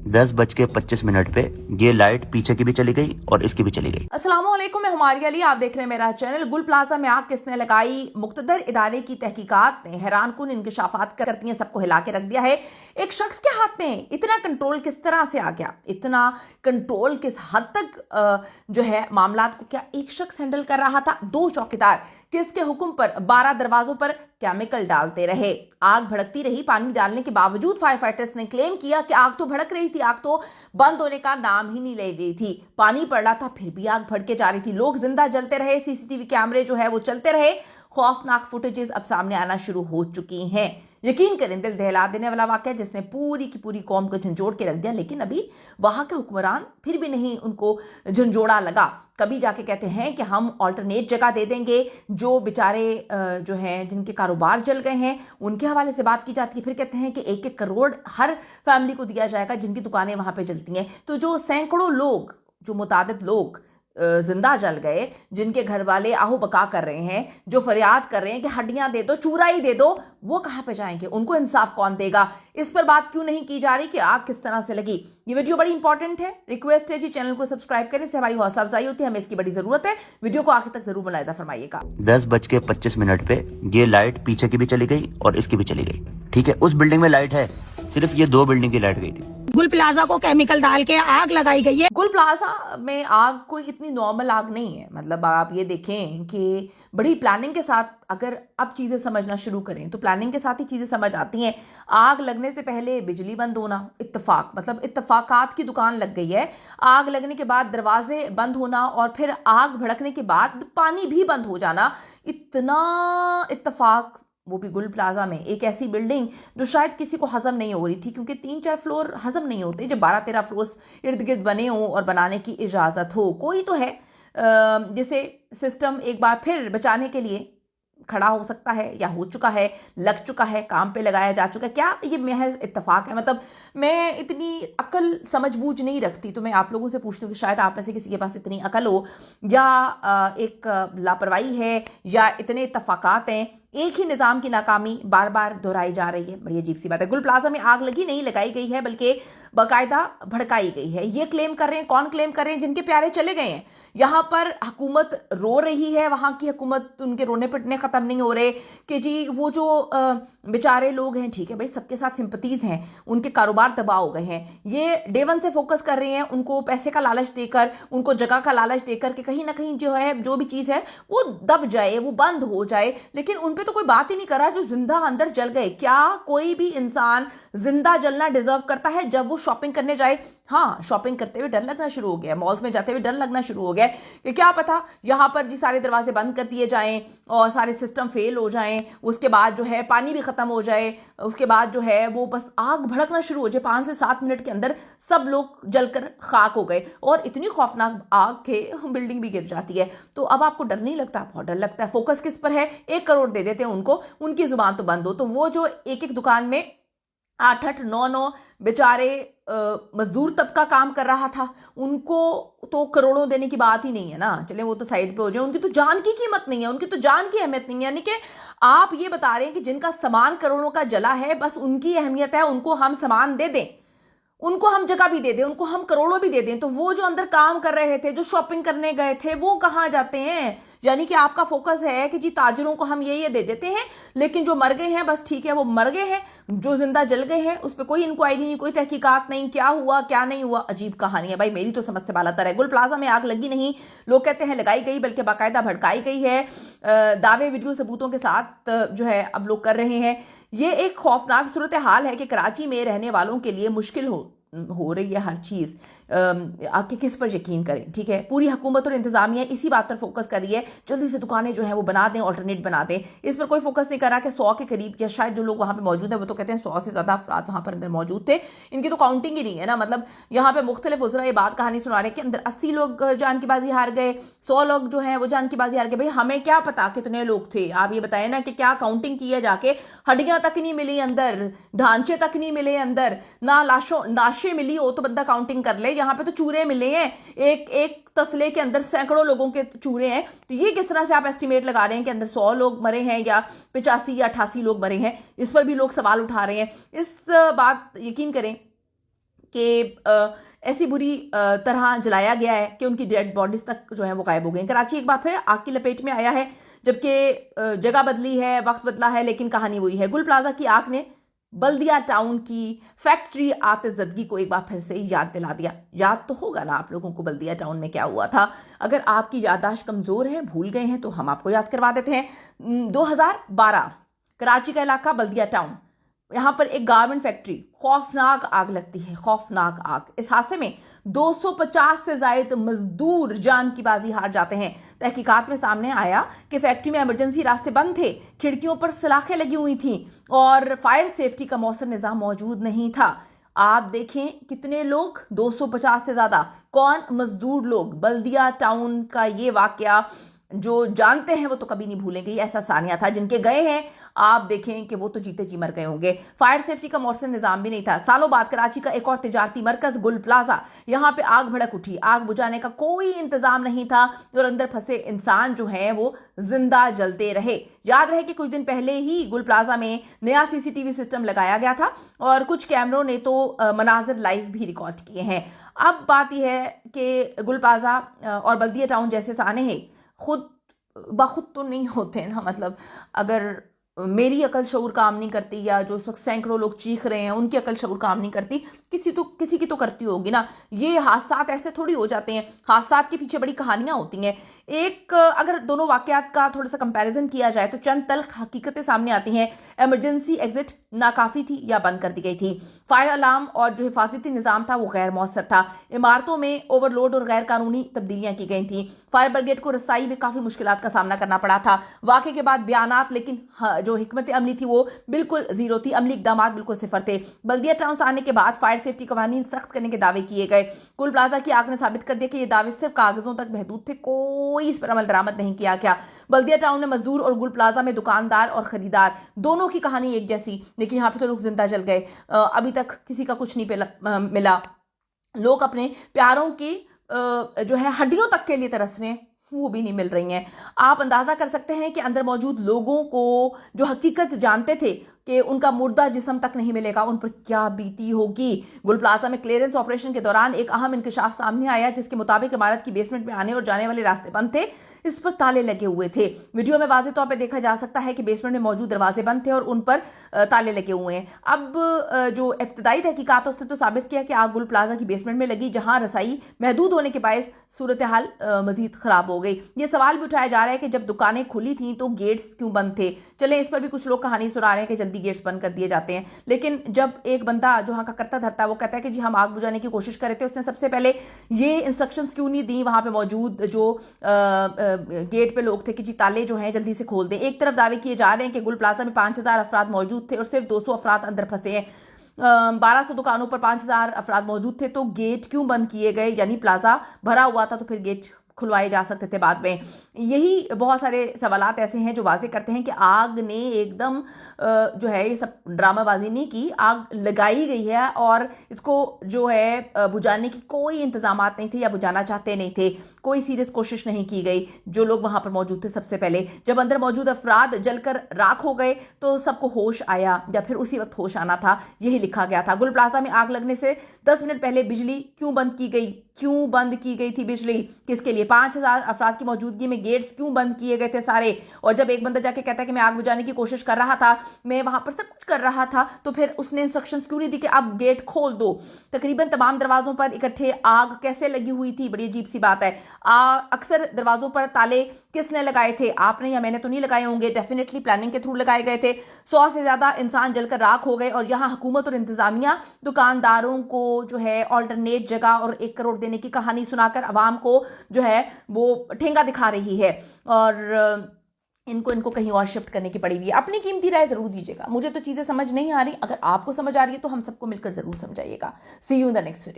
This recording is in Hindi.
10:25 पे ये लाइट पीछे की भी चली गई और इसकी भी चली गई। अस्सलामुअलैकुम, मैं हुमारी अली, आप देख रहे हैं मेरा चैनल। गुल प्लाजा में आग किसने लगाई? मुक्तदर इदारे की तहकीकात ने हैरानकुन इंकशाफात करती हैं, सबको हिला के रख दिया है। एक शख्स के हाथ में इतना कंट्रोल किस तरह से आ गया? इतना कंट्रोल किस हद तक जो है मामलात को क्या एक शख्स हैंडल कर रहा था? 2 चौकीदार किसके हुक्म पर 12 दरवाजों पर केमिकल डालते रहे। आग भड़कती रही। पानी डालने के बावजूद फायर फाइटर्स ने क्लेम किया कि आग तो भड़क रही थी, आग तो बंद होने का नाम ही नहीं ले रही थी। पानी पड़ रहा था फिर भी आग भड़के जा रही थी। लोग जिंदा जलते रहे, सीसीटीवी कैमरे जो है वो चलते रहे। खौफनाक फुटेजेस अब सामने आना शुरू हो चुकी हैं। यकीन करें, दिल दहला देने वाला वाकया जिसने पूरी की पूरी कौम को झंझोड़ के रख दिया। लेकिन अभी वहां के हुक्मरान फिर भी नहीं उनको झंझोड़ा लगा। कभी जाके कहते हैं कि हम ऑल्टरनेट जगह दे देंगे, जो बेचारे जो हैं जिनके कारोबार जल गए हैं उनके हवाले से बात की जाती है। फिर कहते हैं कि 1-1 करोड़ हर फैमिली को दिया जाएगा जिनकी दुकानें वहां पे जलती हैं। तो जो सैकड़ों लोग, जो मुतादिद लोग जिंदा जल गए, जिनके घर वाले आहू बका कर रहे हैं, जो फरियाद कर रहे हैं कि हड्डियां दे दो, चूरा ही दे दो, वो कहां पे जाएंगे? उनको इंसाफ कौन देगा? इस पर बात क्यों नहीं की जा रही कि आग किस तरह से लगी? ये वीडियो बड़ी इंपॉर्टेंट है। रिक्वेस्ट है जी, चैनल को सब्सक्राइब करें, इससे हमारी हौसला अफजाई होती है, हमें इसकी बड़ी जरूरत है। वीडियो को आखिर तक जरूर मुलाहिजा फरमाइएगा। 10:25 पे ये लाइट पीछे की भी चली गई और इसकी भी चली गई। ठीक है, उस बिल्डिंग में लाइट है, सिर्फ ये 2 बिल्डिंग की लाइट गई थी। गुल प्लाजा को केमिकल डाल के आग लगाई गई है। गुल प्लाजा में आग कोई इतनी नॉर्मल आग नहीं है। मतलब आप ये देखें कि बड़ी प्लानिंग के साथ अगर अब चीज़ें समझना शुरू करें तो प्लानिंग के साथ ही चीज़ें समझ आती हैं। आग लगने से पहले बिजली बंद होना, इत्तफाक, मतलब इत्तफाकात की दुकान लग गई है। आग लगने के बाद दरवाजे बंद होना और फिर आग भड़कने के बाद पानी भी बंद हो जाना, इतना इत्तफाक, वो भी गुल प्लाजा में। एक ऐसी बिल्डिंग जो शायद किसी को हजम नहीं हो रही थी, क्योंकि 3-4 फ्लोर हजम नहीं होते जब 12-13 फ्लोर्स इर्द गिर्द बने हों और बनाने की इजाज़त हो। कोई तो है जिसे सिस्टम एक बार फिर बचाने के लिए खड़ा हो सकता है, या हो चुका है, लग चुका है, काम पे लगाया जा चुका है। क्या ये महज इत्तेफाक है? मतलब मैं इतनी अकल समझ बूझ नहीं रखती, तो मैं आप लोगों से पूछती हूँ कि शायद आप में से किसी के पास इतनी अकल हो, या एक लापरवाही है, या इतने इत्तेफाकात हैं। एक ही निज़ाम की नाकामी बार बार दोहराई जा रही है। बड़ी अजीब सी बात है। गुल प्लाजा में आग लगी नहीं, लगाई गई है, बल्कि बाकायदा भड़काई गई है। ये क्लेम कर रहे हैं, कौन क्लेम कर रहे हैं? जिनके प्यारे चले गए हैं। यहाँ पर हुकूमत रो रही है, वहाँ की हुकूमत, उनके रोने पिटने ख़त्म नहीं हो रहे कि जी वो जो बेचारे लोग हैं, ठीक है भाई, सबके साथ सिंपतीज़ हैं, उनके कारोबार तबाह हो गए हैं। ये डे वन से फोकस कर रहे हैं, उनको पैसे का लालच देकर, उनको जगह का लालच देकर कि कहीं ना कहीं जो है, जो भी चीज़ है वो दब जाए, वो बंद हो जाए। लेकिन उन पे तो कोई बात ही नहीं कर रहा जो जिंदा अंदर जल गए। क्या कोई भी इंसान जिंदा जलना डिजर्व करता है? जब वो शॉपिंग करने जाए, हाँ, शॉपिंग करते हुए डर लगना शुरू हो गया, मॉल्स में जाते हुए डर लगना शुरू हो गया कि क्या पता यहाँ पर जी सारे दरवाजे बंद कर दिए जाएं और सारे सिस्टम फेल हो जाएं, उसके बाद जो है पानी भी खत्म हो जाए, उसके बाद जो है वो बस आग भड़कना शुरू हो जाए। 5 से 7 मिनट के अंदर सब लोग जलकर खाक हो गए, और इतनी खौफनाक आग के बिल्डिंग भी गिर जाती है। तो अब आपको डर नहीं लगता? बहुत डर लगता है। फोकस किस पर है? 1 करोड़ दे देते हैं उनको, उनकी जुबान तो बंद हो। तो वो जो एक दुकान में 8-8, 9-9 बेचारे मजदूर तबका काम कर रहा था, उनको तो करोड़ों देने की बात ही नहीं है ना। चले वो तो साइड पे हो जाए, उनकी तो जान की कीमत नहीं है, उनकी तो जान की अहमियत नहीं है। यानी कि आप ये बता रहे हैं कि जिनका सामान करोड़ों का जला है, बस उनकी अहमियत है, उनको हम सामान दे दें, उनको हम जगह भी दे दें, उनको हम करोड़ों भी दे दें, तो वो जो अंदर काम कर रहे थे, जो शॉपिंग करने गए थे, वो कहाँ जाते हैं? यानी कि आपका फोकस है कि जी ताजरों को हम ये दे देते हैं, लेकिन जो मर गए हैं बस ठीक है, वो मर गए हैं। जो जिंदा जल गए हैं उस पर कोई इंक्वायरी नहीं, कोई तहकीकात नहीं, क्या हुआ क्या नहीं हुआ। अजीब कहानी है भाई, मेरी तो समझ से बालातर है। गुल प्लाजा में आग लगी नहीं, लोग कहते हैं लगाई गई, बल्कि बाकायदा भड़काई गई है। दावे वीडियो सबूतों के साथ जो है अब लोग कर रहे हैं। ये एक खौफनाक सूरत हाल है कि कराची में रहने वालों के लिए मुश्किल हो रही है हर चीज़। आके किस पर यकीन करें? ठीक है, पूरी हुकूमत और इंतजामिया इसी बात पर फोकस कर रही है, जल्दी से दुकानें जो है वो बना दें, ऑल्टरनेट बना दें। इस पर कोई फोकस नहीं कर रहा कि 100 के करीब, या शायद जो लोग वहाँ पे मौजूद हैं वो तो कहते हैं 100 से ज़्यादा अफराद वहाँ पर अंदर मौजूद थे। इनकी तो काउंटिंग ही नहीं है ना। मतलब यहाँ पे मुख्तलिफ उज़रा ये बात कहानी सुना रहे हैं कि अंदर 80 लोग जान की बाजी हार गए, 100 लोग जो है वो जान की बाजी हार गए। भाई हमें क्या पता कितने लोग थे? आप ये बताएं ना कि क्या काउंटिंग की है जाके? हड्डियां तक नहीं मिली अंदर, ढांचे तक नहीं मिले अंदर, ना लाशें मिली हो तो बंदा काउंटिंग कर ले। यहाँ पे तो चूरे मिले हैं, एक एक तसले के अंदर सैकड़ों लोगों के चूरे हैं। तो ये किस तरह से आप एस्टिमेट लगा रहे हैं कि अंदर 100 लोग मरे हैं या 85 या 88 लोग मरे हैं? इस पर भी लोग सवाल उठा रहे हैं। इस बात यकीन करें, कि ऐसी बुरी तरह जलाया गया है कि उनकी डेड बॉडीज तक जो है वो गायब हो गई। कराची एक बार फिर आग की लपेट में आया है, जबकि जगह बदली है, वक्त बदला है, लेकिन कहानी वही है। गुल प्लाजा की आग ने बल्दिया टाउन की फैक्ट्री आतिशज़दगी को एक बार फिर से याद दिला दिया। याद तो होगा ना आप लोगों को बल्दिया टाउन में क्या हुआ था। अगर आपकी याददाश्त कमज़ोर है, भूल गए हैं, तो हम आपको याद करवा देते हैं। 2012 कराची का इलाका बल्दिया टाउन, यहाँ पर एक गारमेंट फैक्ट्री, खौफनाक आग लगती है, खौफनाक आग। इस हादसे में 250 से ज़ायद मजदूर जान की बाजी हार जाते हैं। तहकीकात में सामने आया कि फैक्ट्री में इमरजेंसी रास्ते बंद थे, खिड़कियों पर सलाखें लगी हुई थीं और फायर सेफ्टी का मौसर निज़ाम मौजूद नहीं था। आप देखें कितने लोग, 250 से ज़्यादा। कौन? मजदूर लोग। बल्दिया टाउन का ये वाकया जो जानते हैं वो तो कभी नहीं भूलेंगे। ऐसा सानिया था, जिनके गए हैं आप देखें कि वो तो जीते जी मर गए होंगे। फायर सेफ्टी का मौसर निज़ाम भी नहीं था। सालों बाद कराची का एक और तिजारती मरकज गुल प्लाजा, यहाँ पे आग भड़क उठी। आग बुझाने का कोई इंतजाम नहीं था और अंदर फंसे इंसान जो हैं वो जिंदा जलते रहे। याद रहे कि कुछ दिन पहले ही गुल प्लाजा में नया CCTV सिस्टम लगाया गया था और कुछ कैमरों ने तो मनाजिर लाइव भी रिकॉर्ड किए हैं। अब बात यह है कि गुल प्लाजा और बल्दिया टाउन जैसे साने खुद बखुद तो नहीं होते ना। मतलब अगर मेरी अकल शऊर काम नहीं करती, या जो इस वक्त सैकड़ों लोग चीख रहे हैं उनकी अकल शऊर काम नहीं करती, किसी की तो करती होगी ना। ये हादसात ऐसे थोड़ी हो जाते हैं, हादसात के पीछे बड़ी कहानियां होती हैं। एक अगर दोनों वाकयात का थोड़ा सा कंपैरिजन किया जाए तो चंद तल्ख हकीकतें सामने आती हैं। इमरजेंसी एग्जिट नाकाफी थी या बंद कर दी गई थी। फायर अलार्म और जो हिफाजती निज़ाम था वो गैर मौसर था। इमारतों में ओवरलोड और गैर कानूनी तब्दीलियां की गई थी। फायर ब्रिगेड को रसाई में काफ़ी मुश्किलात का सामना करना पड़ा था। वाक़े के बाद बयानात, लेकिन जो हिकमत अमली थी वो बिल्कुल जीरो थी। अमली इकदाम बिल्कुल सिफर थे। बल्दिया टाउन से आने के बाद फायर सेफ्टी कवानीन सख्त करने के दावे किए गए। गुल प्लाजा की आग ने साबित कर दिया कि ये दावे सिर्फ कागजों तक महदूद थे, कोई इस पर अमल दरामद नहीं किया गया। बल्दिया टाउन में मजदूर और गुल प्लाजा में दुकानदार और खरीदार दोनों की कहानी एक जैसी, लेकिन यहाँ पे तो लोग जिंदा जल गए। अभी तक किसी का कुछ नहीं मिला। लोग अपने प्यारों की जो है हड्डियों तक के लिए तरस रहे हैं, वो भी नहीं मिल रही हैं। आप अंदाज़ा कर सकते हैं कि अंदर मौजूद लोगों को जो हकीकत जानते थे कि उनका मुर्दा जिस्म तक नहीं मिलेगा, उन पर क्या बीती होगी। गुल प्लाजा में क्लियरेंस ऑपरेशन के दौरान एक अहम इंकशाफ सामने आया, जिसके मुताबिक इमारत की बेसमेंट में आने और जाने वाले रास्ते बंद थे, इस पर ताले लगे हुए थे। वीडियो में वाज़ेह तौर पर देखा जा सकता है कि बेसमेंट में मौजूद दरवाजे बंद थे और उन पर ताले लगे हुए हैं। अब जो इब्तदाई तहकीकात उसने तो साबित किया कि आग गुल प्लाजा की बेसमेंट में लगी, जहां रसाई महदूद होने के बायस सूरत हाल मजीद खराब हो गई। ये सवाल भी उठाया जा रहा है कि जब दुकानें खुली थी तो गेट्स क्यों बंद थे। चले इस पर भी कुछ लोग कहानी सुना रहे हैं कि जल्दी गेट्स बंद कर दिए जाते हैं, लेकिन जब एक बंदा जो वहां का करता धरता है वो कहता है कि जी हम आग बुझाने की कोशिश कर रहे थे, उसने सबसे पहले ये इंस्ट्रक्शंस क्यों नहीं दी वहां पे मौजूद जो गेट पे लोग थे कि जी ताले जो हैं जल्दी से खोल दें। एक तरफ दावे किए जा रहे हैं कि गुल प्लाजा में 5000 अफराद मौजूद थे और सिर्फ 200 अफराद अंदर फंसे हैं। 1200 दुकानों पर 5000 अफराद मौजूद थे, तो गेट क्यों बंद किए गए? यानी प्लाजा भरा हुआ था तो फिर गेट खुलवाए जा सकते थे बाद में। यही बहुत सारे सवालात ऐसे हैं जो वाज़ेह करते हैं कि आग ने एकदम जो है ये सब ड्रामाबाजी नहीं की, आग लगाई गई है और इसको जो है बुझाने की कोई इंतजामात नहीं थे या बुझाना चाहते नहीं थे। कोई सीरियस कोशिश नहीं की गई। जो लोग वहाँ पर मौजूद थे, सबसे पहले जब अंदर मौजूद अफराद जलकर राख हो गए तो सबको होश आया, या फिर उसी वक्त होश आना था, यही लिखा गया था। गुल प्लाजा में आग लगने से 10 मिनट पहले बिजली क्यों बंद की गई? क्यों बंद की गई थी बिजली? किसके लिए? 5000 अफराद की मौजूदगी में गेट्स क्यों बंद किए गए थे सारे? और जब एक बंदा जाके कहता है कि मैं आग बुझाने की कोशिश कर रहा था, मैं वहां पर सब कुछ कर रहा था, तो फिर उसने इंस्ट्रक्शंस क्यों नहीं दी कि अब गेट खोल दो? तकरीबन तमाम दरवाजों पर इकट्ठे आग कैसे लगी हुई थी? बड़ी अजीब सी बात है। अक्सर दरवाजों पर ताले किसने लगाए थे? आपने या मैंने तो नहीं लगाए होंगे, डेफिनेटली प्लानिंग के थ्रू लगाए गए थे। 100 से ज्यादा इंसान जलकर राख हो गए और यहाँ हुकूमत और इंतजामिया दुकानदारों को जो है ऑल्टरनेट जगह और 1 करोड़ देने की कहानी सुनाकर अवाम को जो है वो ठेंगा दिखा रही है और इनको कहीं और शिफ्ट करने की पड़ी हुई है। अपनी कीमती राय जरूर दीजिएगा। मुझे तो चीजें समझ नहीं आ रही, अगर आपको समझ आ रही है तो हम सबको मिलकर जरूर समझाइएगा। See you in the next video.